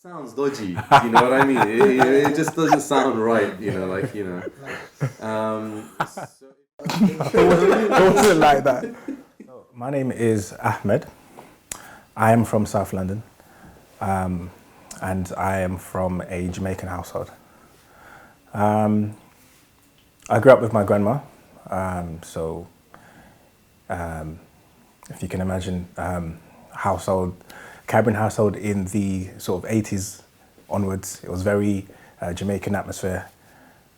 sounds dodgy. You know what I mean? It just doesn't sound right. It wasn't like that. So, my name is Ahmed. I am from South London, and I am from a Jamaican household. I grew up with my grandma, so if you can imagine, Caribbean household in the sort of 80s onwards. It was very Jamaican atmosphere,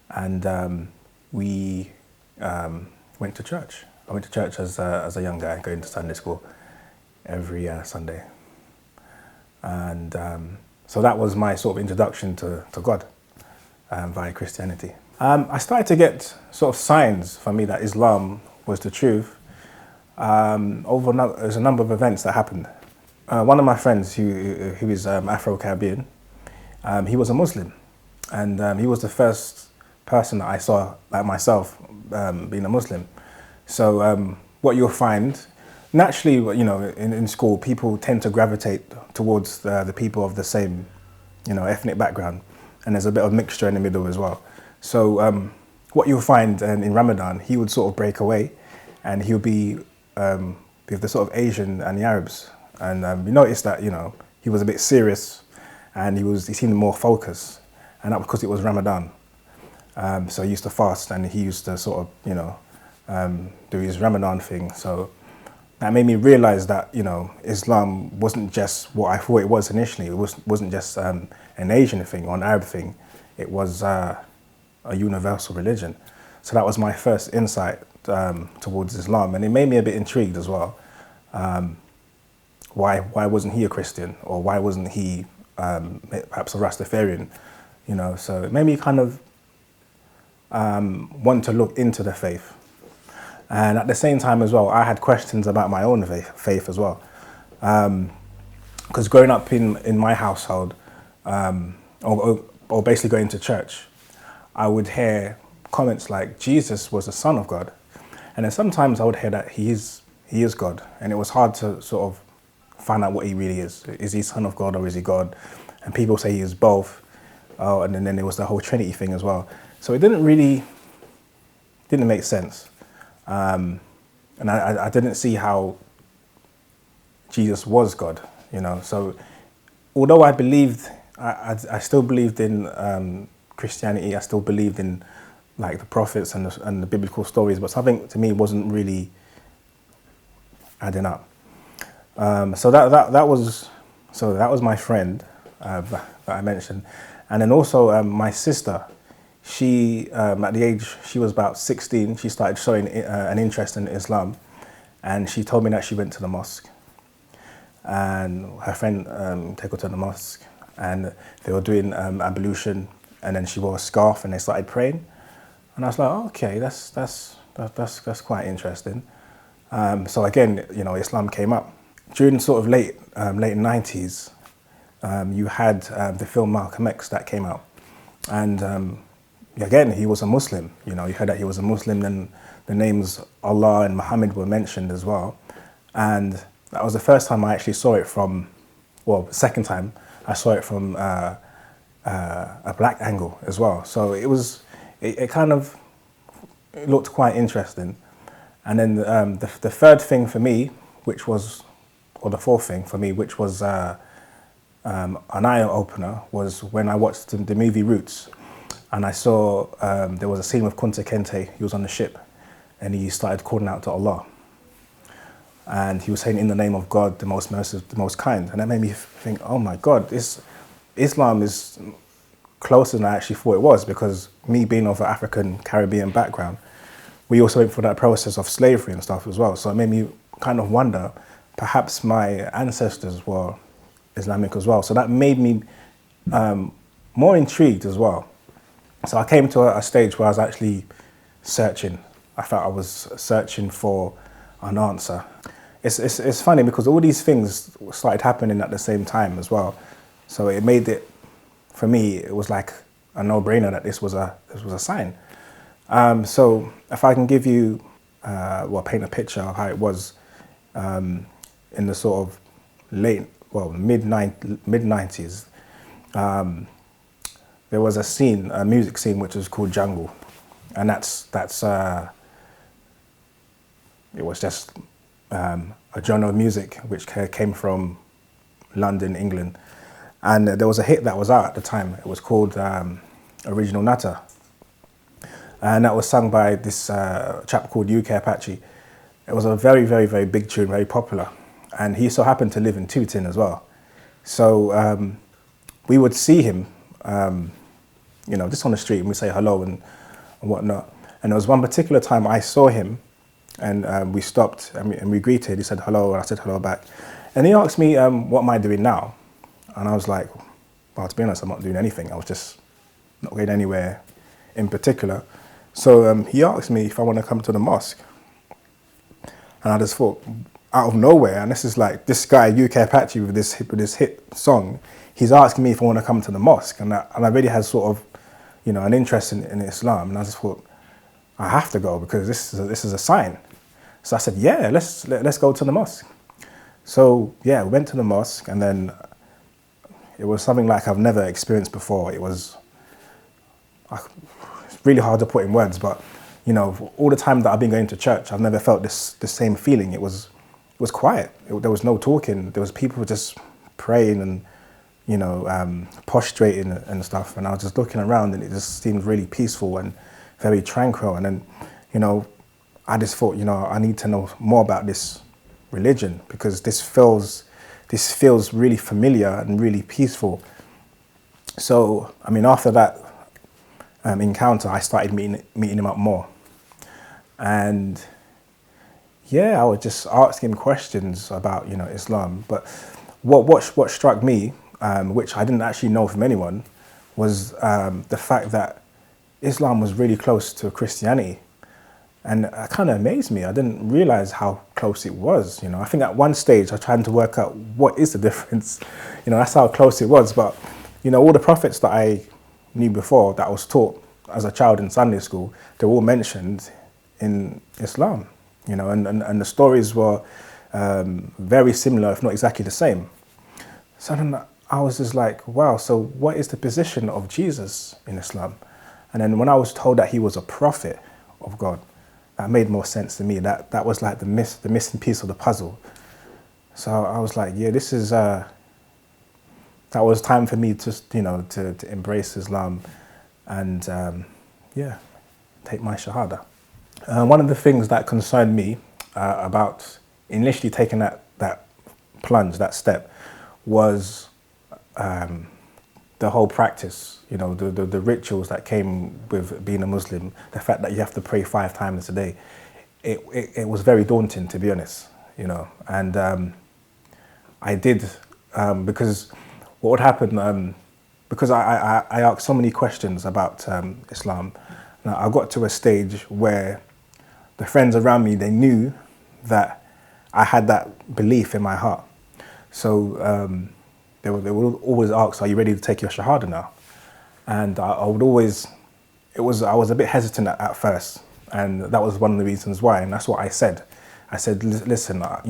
and we went to church. I went to church as a young guy, going to Sunday school every Sunday, and so that was my sort of introduction to God via Christianity. I started to get sort of signs for me that Islam was the truth. There's a number of events that happened. One of my friends, who is Afro-Caribbean, he was a Muslim, and he was the first person that I saw, like myself, being a Muslim. So what you'll find, naturally, in school, people tend to gravitate towards the people of the same, ethnic background, and there's a bit of mixture in the middle as well. So what you'll find in Ramadan, he would sort of break away, and he'll be with the sort of Asian and the Arabs, and we noticed that he was a bit serious, and he seemed more focused, and that was because it was Ramadan. So he used to fast, and he used to sort of do his Ramadan thing. So that made me realize that Islam wasn't just what I thought it was initially. It wasn't just an Asian thing or an Arab thing. It was a universal religion. So that was my first insight towards Islam, and it made me a bit intrigued as well. Why wasn't he a Christian, or why wasn't he perhaps a Rastafarian? So it made me kind of want to look into the faith. And at the same time as well, I had questions about my own faith as well. Because growing up in my household, or basically going to church, I would hear comments like Jesus was the Son of God. And then sometimes I would hear that he is God. And it was hard to sort of find out what he really is. Is he Son of God or is he God? And people say he is both. Oh, and then there was the whole Trinity thing as well. So it didn't make sense. And I didn't see how Jesus was God, So although I believed, I still believed in Christianity, I still believed in like the prophets and the biblical stories, but something to me wasn't really adding up. So that was my friend that I mentioned, and then also my sister. She at the age she was about 16, she started showing an interest in Islam, and she told me that she went to the mosque, and her friend took her to the mosque, and they were doing ablution, and then she wore a scarf, and they started praying, and I was like, oh, okay, that's quite interesting. So again, Islam came up during sort of late 90s. You had the film Malcolm X that came out, and again, he was a Muslim. You heard that he was a Muslim, then the names Allah and Muhammad were mentioned as well. And that was the first time I actually saw it the second time I saw it from a black angle as well. So it kind of looked quite interesting. And then the third thing for me, or the fourth thing for me, which was an eye-opener, was when I watched the movie Roots. And I saw there was a scene with Kunta Kinte. He was on the ship, and he started calling out to Allah. And he was saying, "In the name of God, the most merciful, the most kind." And that made me think, "Oh my God, Islam is closer than I actually thought it was." Because me being of an African Caribbean background, we also went through that process of slavery and stuff as well. So it made me kind of wonder, perhaps my ancestors were Islamic as well. So that made me more intrigued as well. So I came to a stage where I was actually searching. I felt I was searching for an answer. It's funny because all these things started happening at the same time as well. So it made it, for me, it was like a no-brainer that this was a sign. So if I can give you, paint a picture of how it was in the sort of mid-90s. there was a scene, a music scene, which was called Jungle, and it was just a genre of music which came from London, England, and there was a hit that was out at the time. It was called Original Nutter, and that was sung by this chap called UK Apache. It was a very, very, very big tune, very popular, and he so happened to live in Tooting as well. So we would see him, just on the street, and we say hello and whatnot. And there was one particular time I saw him, and we stopped and we greeted. He said hello, and I said hello back. And he asked me, what am I doing now? And I was like, well, to be honest, I'm not doing anything. I was just not going anywhere in particular. So he asked me if I want to come to the mosque. And I just thought, out of nowhere, and this is like this guy, UK Apache, with this hit song, he's asking me if I want to come to the mosque. And I really had sort of, an interest in Islam. And I just thought, I have to go because this is a sign. So I said, yeah, let's go to the mosque. So yeah, we went to the mosque, and then it was something like I've never experienced before. It's really hard to put in words, but all the time that I've been going to church, I've never felt the same feeling. It was quiet. There was no talking. There was people just praying and prostrating and stuff. And I was just looking around, and it just seemed really peaceful and very tranquil. And then I just thought, I need to know more about this religion, because this feels really familiar and really peaceful. So, after that encounter, I started meeting him up more. And yeah, I would just ask him questions about, Islam. But what struck me, which I didn't actually know from anyone, was the fact that Islam was really close to Christianity. And it kind of amazed me. I didn't realize how close it was. I think at one stage I tried to work out what is the difference. That's how close it was. But, all the prophets that I knew before, that I was taught as a child in Sunday school, they're all mentioned in Islam, and the stories were very similar, if not exactly the same. So then I was just like, wow, so what is the position of Jesus in Islam? And then when I was told that he was a prophet of God, that made more sense to me. That was like the missing piece of the puzzle. So I was like, yeah, that was time for me to embrace Islam and take my shahada. One of the things that concerned me about initially taking that plunge, that step, was the whole practice, the rituals that came with being a Muslim, the fact that you have to pray 5 times a day. It was very daunting, to be honest, and I did, because what would happen, because I asked so many questions about Islam. Now, I got to a stage where the friends around me, they knew that I had that belief in my heart. So they would always ask, are you ready to take your shahada now? And I would always, I was a bit hesitant at first. And that was one of the reasons why. And that's what I said. I said, listen, I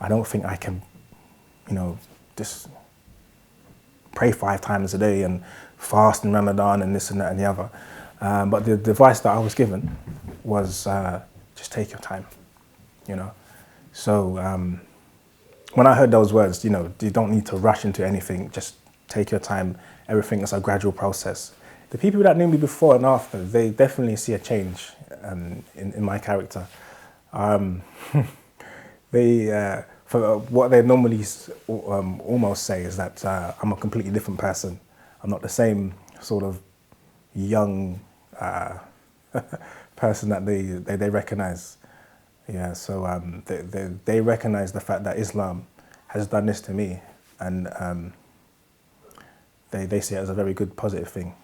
don't think I can, just pray 5 times a day and fast in Ramadan and this and that and the other. But the advice that I was given was just take your time, So when I heard those words, you don't need to rush into anything, just take your time. Everything is a gradual process. The people that knew me before and after, they definitely see a change in my character. For what they normally almost say is that I'm a completely different person. I'm not the same sort of young person that they recognize. Yeah, so they recognize the fact that Islam has done this to me, and they see it as a very good, positive thing.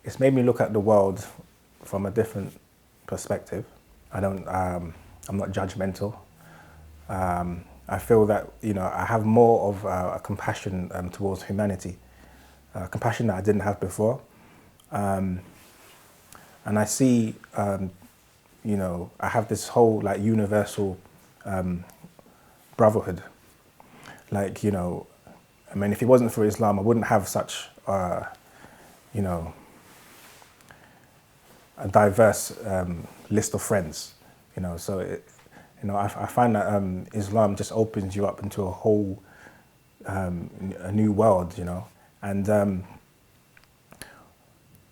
It's made me look at the world from a different perspective. I'm not judgmental. I feel that I have more of a compassion towards humanity, compassion that I didn't have before, and I see. I have this whole universal brotherhood. I mean, if it wasn't for Islam, I wouldn't have such, you know, a diverse list of friends. You know, so you know, I find that Islam just opens you up into a whole a new world. You know, and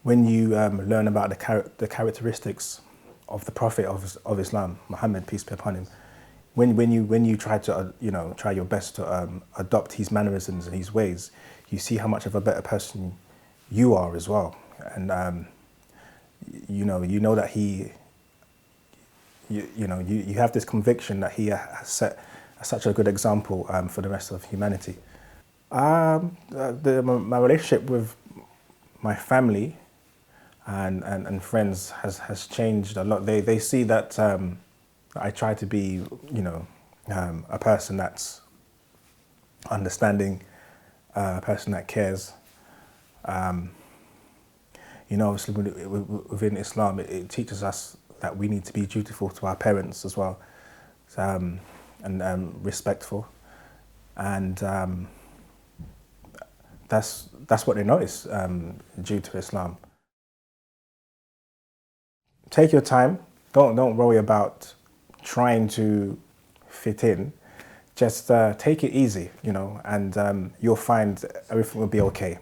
when you learn about the characteristics of the Prophet of Islam, Muhammad, peace be upon him, when you try to you know, try your best to adopt his mannerisms and his ways, you see how much of a better person you are as well, and you know that you have this conviction that he has set such a good example for the rest of humanity. My relationship with my family and friends has changed a lot. They see that I try to be, you know, a person that's understanding, a person that cares. You know, obviously within Islam, it teaches us that we need to be dutiful to our parents as well, and respectful, and that's what they notice due to Islam. Take your time. Don't worry about trying to fit in. Just take it easy, you know, and you'll find everything will be okay.